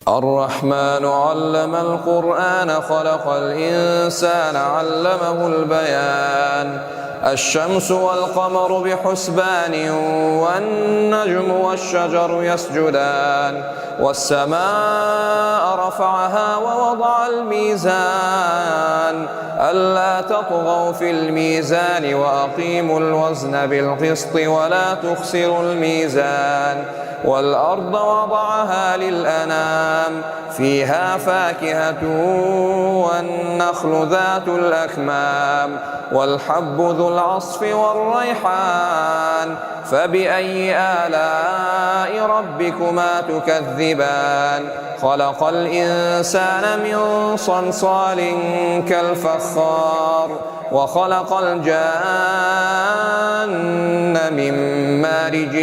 الرحمن علم القرآن خلق الإنسان علمه البيان. الشمس والقمر بحسبان والنجم والشجر يسجدان والسماء رفعها ووضع الميزان ألا تطغوا في الميزان وأقيموا الوزن بالقسط ولا تخسروا الميزان والأرض وضعها للأنام فيها فاكهة والنخل ذات الأكمام والحب ذو العصف والريحان فبأي آلاء ربكما تكذبان خلق الإنسان من صلصال كالفخار وخلق الجان من مارج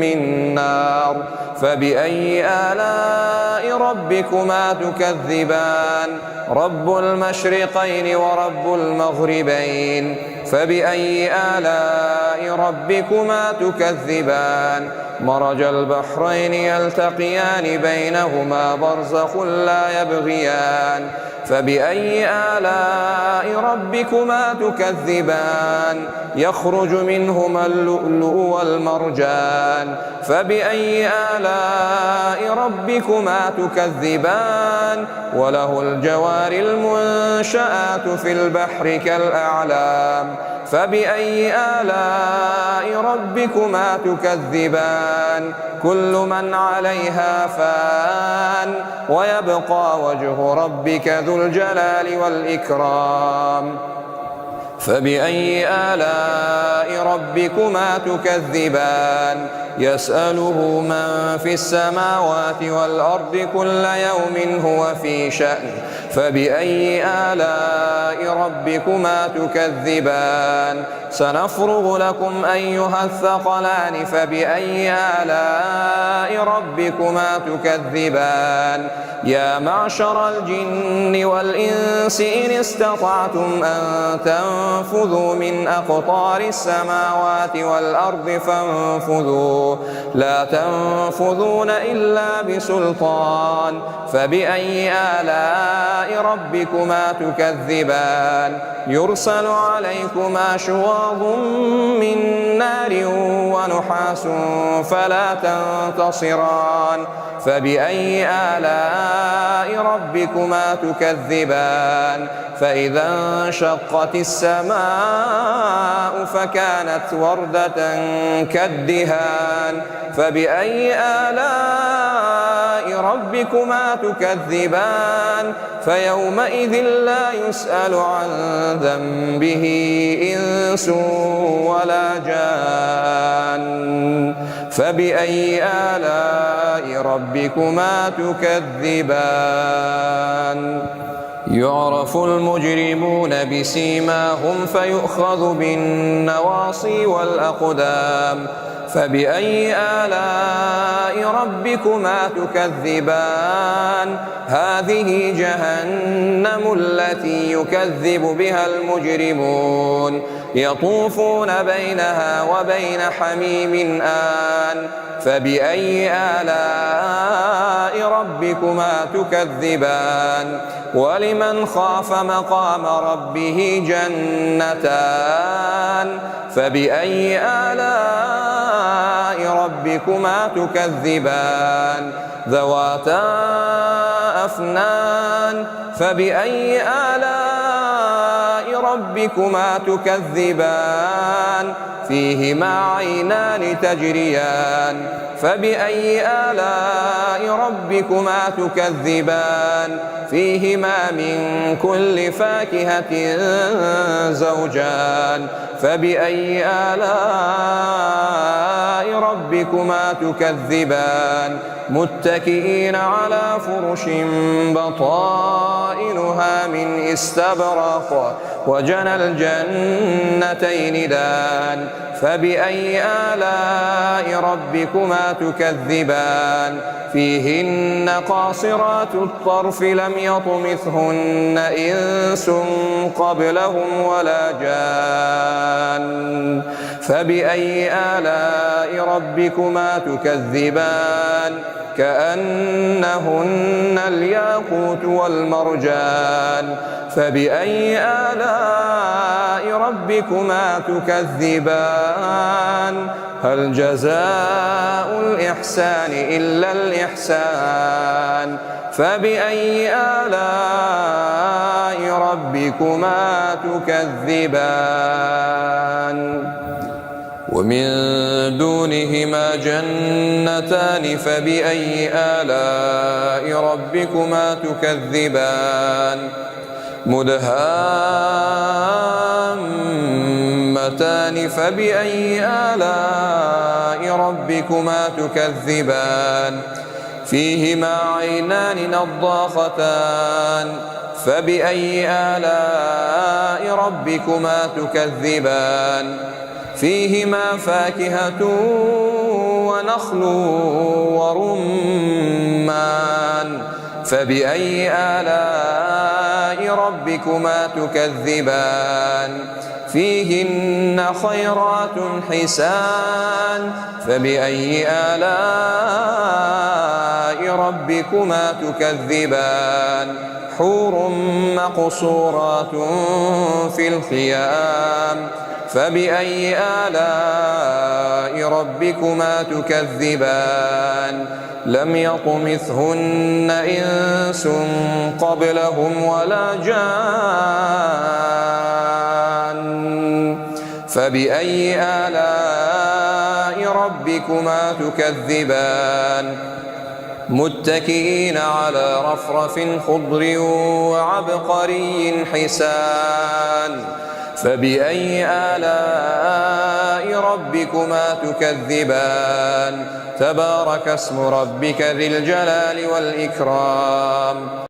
من نار فبأي آلاء ربكما تكذبان رب المشرقين ورب المغربين فبأي آلاء ربكما تكذبان مرج البحرين يلتقيان بينهما برزخ لا يبغيان فبأي آلاء ربكما تكذبان يخرج منهما اللؤلؤ والمرجان فبأي آلاء ربكما تكذبان وله الجوار المنشآت في البحر كالأعلام فبأي آلاء ربكما تكذبان كل من عليها فان ويبقى وجه ربك ذو الجلال والإكرام فبأي آلاء ربكما تكذبان يسأله من في السماوات والأرض كل يوم هو في شأن فبأي آلاء ربكما تكذبان سنفرغ لكم أيها الثقلان فبأي آلاء ربكما تكذبان يا معشر الجن والإنس إن استطعتم أن تنفذوا من أقطار السماوات والأرض فانفذوا لا تنفذون إلا بسلطان فبأي آلاء ربكما تكذبان يرسل عليكما شواظ من نار ونحاس فلا تنتصران فبأي آلاء ربكما تكذبان فإذا انشقت السماء فكانت وردة كالدهان فبأي آلاء ربكما تكذبان فيومئذ لا يسأل عن ذنبه إنس ولا جان فبأي آلاء ربكما تكذبان يعرف المجرمون بسيماهم فيؤخذ بالنواصي والأقدام فبأي آلاء ربكما تكذبان هذه جهنم التي يكذب بها المجرمون يطوفون بينها وبين حميم آن فبأي آلاء ربكما تكذبان ولمن خاف مقام ربه جنتان فبأي آلاء ربكما تكذبان ذواتا أفنان فبأي آلاء ربكما تكذبان فيهما عينان تجريان فبأي آلاء ربكما تكذبان فيهما من كل فاكهة زوجان فبأي آلاء ربكما تكذبان متكئين على فرش بطائنها من استبرق وجنى الجنتين دان فبأي آلاء ربكما تكذبان فيهن قاصرات الطرف لم يطمثهن إنس قبلهم ولا جان فبأي آلاء ربكما تكذبان كأنهن الياقوت والمرجان فبأي آلاء ربكما تكذبان هل جزاء الإحسان إلا الإحسان فبأي آلاء ربكما تكذبان ومن دونهما جنتان فبأي آلاء ربكما تكذبان مدهامتان فبأي آلاء ربكما تكذبان فيهما عينان نضاختان فبأي آلاء ربكما تكذبان فيهما فاكهة ونخل ورمان فبأي آلاء ربكما تكذبان فيهن خيرات حسان فبأي آلاء ربكما تكذبان حور مقصورات في الخيام فبأي آلاء ربكما تكذبان لم يطمثهن إنس قبلهم ولا جان فبأي آلاء ربكما تكذبان متكئين على رفرف خضر وعبقري حسان فبأي آلاء ربكما تكذبان تبارك اسم ربك ذي الجلال والإكرام